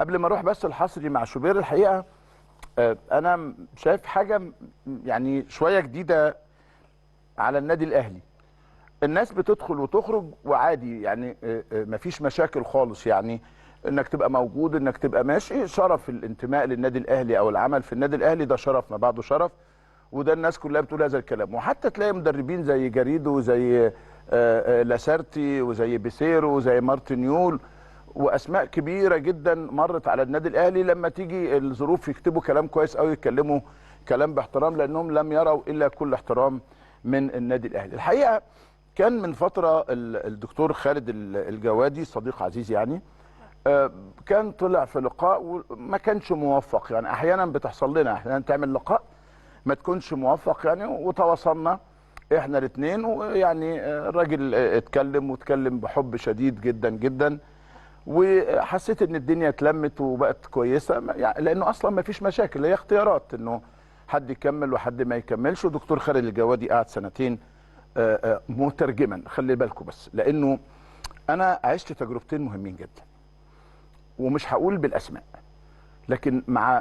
قبل ما اروح بس الحصري مع شوبير الحقيقه، انا شايف حاجه يعني شويه جديده على النادي الاهلي. الناس بتدخل وتخرج وعادي يعني، مفيش مشاكل خالص يعني. انك تبقى موجود، انك تبقى ماشي، شرف الانتماء للنادي الاهلي او العمل في النادي الاهلي ده شرف ما بعده شرف. وده الناس كلها بتقول هذا الكلام، وحتى تلاقي مدربين زي جريدو وزي لاسارتي وزي بيسيرو وزي مارتينيول واسماء كبيره جدا مرت على النادي الاهلي، لما تيجي الظروف يكتبوا كلام كويس قوي، يتكلموا كلام باحترام، لانهم لم يروا الا كل احترام من النادي الاهلي. الحقيقه كان من فتره الدكتور خالد الجوادي صديق عزيز يعني، كان طلع في لقاء وما كانش موفق. يعني احيانا بتحصل لنا، احيانا تعمل لقاء ما تكونش موفق يعني، وتواصلنا احنا الاثنين، ويعني الراجل اتكلم واتكلم بحب شديد جدا جدا، وحسيت ان الدنيا اتلمت وبقت كويسه يعني، لانه اصلا ما فيش مشاكل، هي اختيارات انه حد يكمل وحد ما يكملش. ودكتور خالد الجوادي قعد سنتين مترجما، خلي بالكم بس، لانه انا عشت تجربتين مهمين جدا، ومش هقول بالاسماء، لكن مع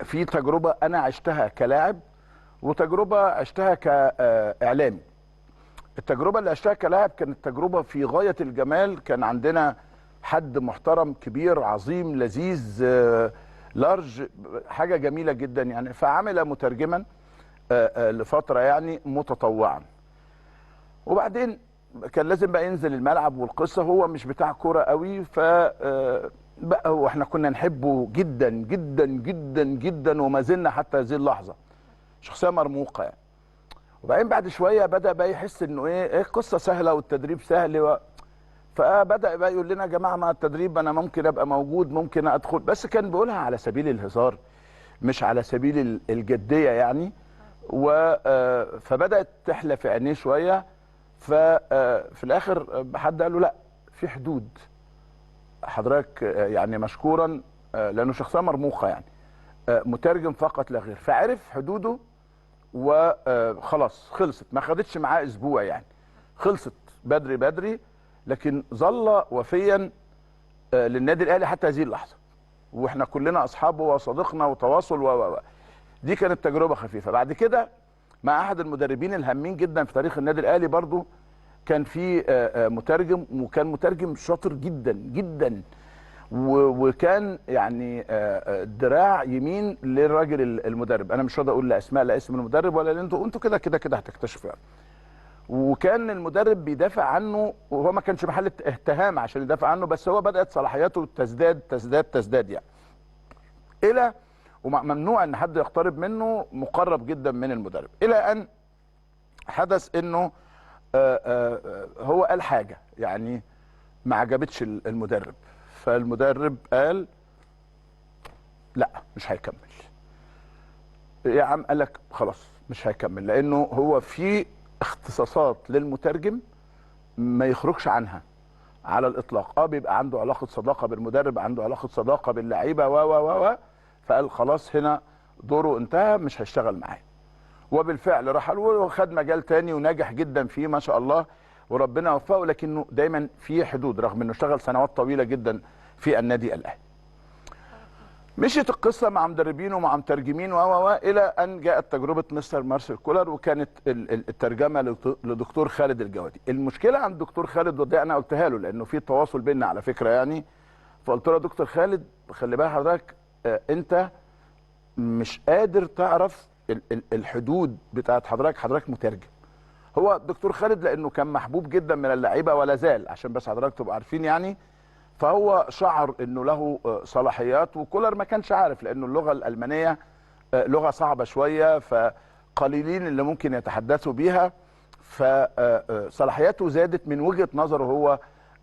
في تجربه انا عشتها كلاعب، وتجربه عشتها كاعلامي. التجربه اللي عشتها كلاعب كانت تجربه في غايه الجمال. كان عندنا حد محترم كبير عظيم لذيذ لارج، حاجه جميله جدا يعني، فعمل مترجما لفتره يعني متطوعا. وبعدين كان لازم بقى ينزل الملعب، والقصه هو مش بتاع كوره قوي، ف بقى واحنا كنا نحبه جدا جدا جدا جدا، وما زلنا حتى هذه اللحظه شخصيه مرموقه يعني. وبعدين بعد شويه بدا بقى يحس انه ايه القصه سهله والتدريب سهل، فبدا بقى يقول لنا يا جماعه، ما التدريب انا ممكن ابقى موجود، ممكن ادخل، بس كان بيقولها على سبيل الهزار مش على سبيل الجديه يعني. فبدات تحلى في عينيه شويه. ففي الاخر حد قال له لا، في حدود حضرتك يعني، مشكورا لانه شخصيه مرموقه يعني، مترجم فقط لا غير. فعرف حدوده وخلاص خلصت، ما خدتش معاه اسبوع يعني، خلصت بدري بدري، لكن ظل وفيا للنادي الاهلي حتى هذه اللحظه، واحنا كلنا اصحابه وصديقنا وتواصل دي كانت تجربه خفيفه. بعد كده مع احد المدربين الهامين جدا في تاريخ النادي الاهلي برضو، كان في مترجم، وكان مترجم شاطر جدا جدا، وكان يعني دراع يمين للراجل المدرب. انا مش راضي اقول لا اسماء، لا اسم المدرب ولا، انتوا كده كده كده هتكتشفوا يعني. وكان المدرب بيدافع عنه، وهو ما كانش محل اتهام عشان يدافع عنه، بس هو بدات صلاحياته تزداد تزداد تزداد يعني، الى وممنوع ان حد يقترب منه، مقرب جدا من المدرب، الى ان حدث انه هو قال حاجه يعني ما عجبتش المدرب. فالمدرب قال لا مش هيكمل. يا عم قال لك خلاص مش هيكمل، لانه هو في اختصاصات للمترجم ما يخرجش عنها على الاطلاق. بيبقى عنده علاقه صداقه بالمدرب، عنده علاقه صداقه باللعيبه و فقال خلاص هنا دوره انتهى، مش هيشتغل معاه. وبالفعل رحل وخد مجال تاني ونجح جدا فيه ما شاء الله، وربنا وفقه، لكنه دايما في حدود، رغم انه اشتغل سنوات طويله جدا في النادي الاهلي. مشيت القصه مع مدربين ومع مترجمين الى ان جاءت تجربه مستر مارسيل كولر، وكانت الترجمه لدكتور خالد الجوادي. المشكله عند دكتور خالد، ودي انا قلتها له لانه في تواصل بيننا على فكره يعني، فقلت له يا دكتور خالد خلي بال حضرتك، انت مش قادر تعرف الحدود بتاعت حضرتك مترجم. هو دكتور خالد لانه كان محبوب جدا من اللعيبه ولا زال، عشان بس حضرتك تبقوا عارفين يعني، فهو شعر انه له صلاحيات، وكولر ما كانش عارف، لانه اللغه الالمانيه لغه صعبه شويه، فقليلين اللي ممكن يتحدثوا بيها، فصلاحياته زادت من وجهه نظره هو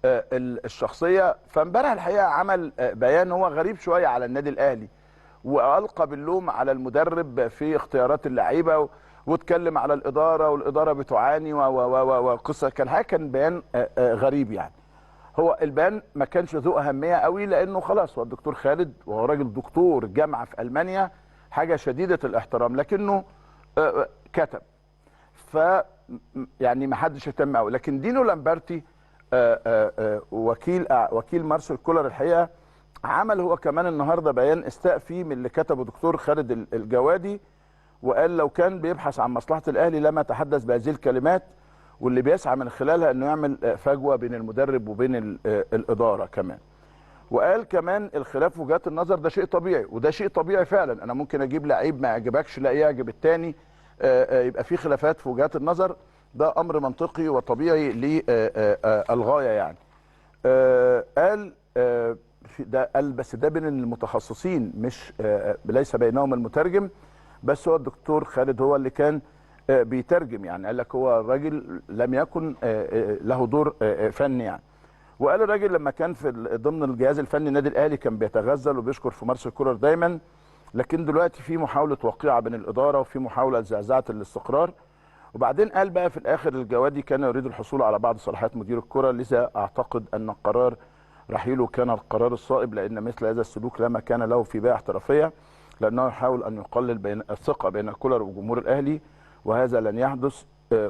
الشخصيه. فامبارح الحقيقه عمل بيان هو غريب شويه على النادي الاهلي، والقى باللوم على المدرب في اختيارات اللعيبه، واتكلم على الاداره، والاداره بتعاني وقصه. كان بيان غريب يعني. هو البيان ما كانش ذو اهميه قوي، لانه خلاص هو الدكتور خالد وهو راجل دكتور جامعه في المانيا، حاجه شديده الاحترام، لكنه كتب، ف يعني ما حدش اهتم قوي. لكن دينو لامبرتي وكيل مارسيل كولر الحقيقه عمل هو كمان النهارده بيان استاء فيه من اللي كتبه دكتور خالد الجوادي، وقال لو كان بيبحث عن مصلحه الاهلي لما تحدث بهذه الكلمات، واللي بيسعى من خلالها انه يعمل فجوه بين المدرب وبين الاداره كمان. وقال كمان الخلاف في وجهات النظر ده شيء طبيعي، وده شيء طبيعي فعلا. انا ممكن اجيب لعيب ما يعجبكش لا يعجب الثاني، يبقى في خلافات في وجهات النظر، ده امر منطقي وطبيعي للغايه يعني. قال ده قال بس ده بين المتخصصين، مش ليس بينهم المترجم، بس هو الدكتور خالد هو اللي كان بيترجم يعني. قال لك هو الراجل لم يكن له دور فني يعني. وقال الراجل لما كان في ضمن الجهاز الفني النادي الاهلي كان بيتغزل وبيشكر في مارسيل كولر دايما، لكن دلوقتي في محاوله وقيعه بين الاداره وفي محاوله زعزعه الاستقرار. وبعدين قال بقى في الاخر الجوادي كان يريد الحصول على بعض صلاحيات مدير الكره، لذا اعتقد ان قرار رحيله كان القرار الصائب، لان مثل هذا السلوك لا مكان له في بيئه احترافيه، لانه يحاول ان يقلل بين الثقه بين كولر وجمهور الاهلي، وهذا لن يحدث.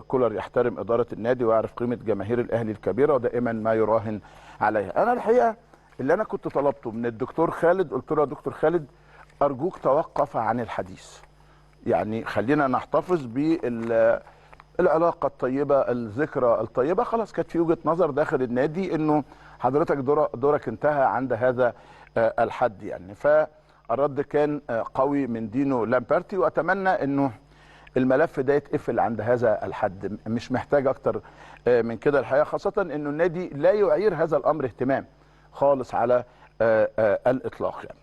كولر يحترم اداره النادي ويعرف قيمه جماهير الاهلي الكبيره ودائما ما يراهن عليها. انا الحقيقه اللي انا كنت طلبته من الدكتور خالد، قلت له يا دكتور خالد ارجوك توقف عن الحديث، يعني خلينا نحتفظ بالعلاقه الطيبه، الذكرى الطيبه. خلاص كانت في وجهه نظر داخل النادي انه حضرتك دورك انتهى عند هذا الحد يعني. فالرد كان قوي من دينو لامبرتي، واتمنى انه الملف ده يتقفل عند هذا الحد، مش محتاج اكتر من كده الحقيقه، خاصه انه النادي لا يعير هذا الامر اهتمام خالص على الاطلاق يعني.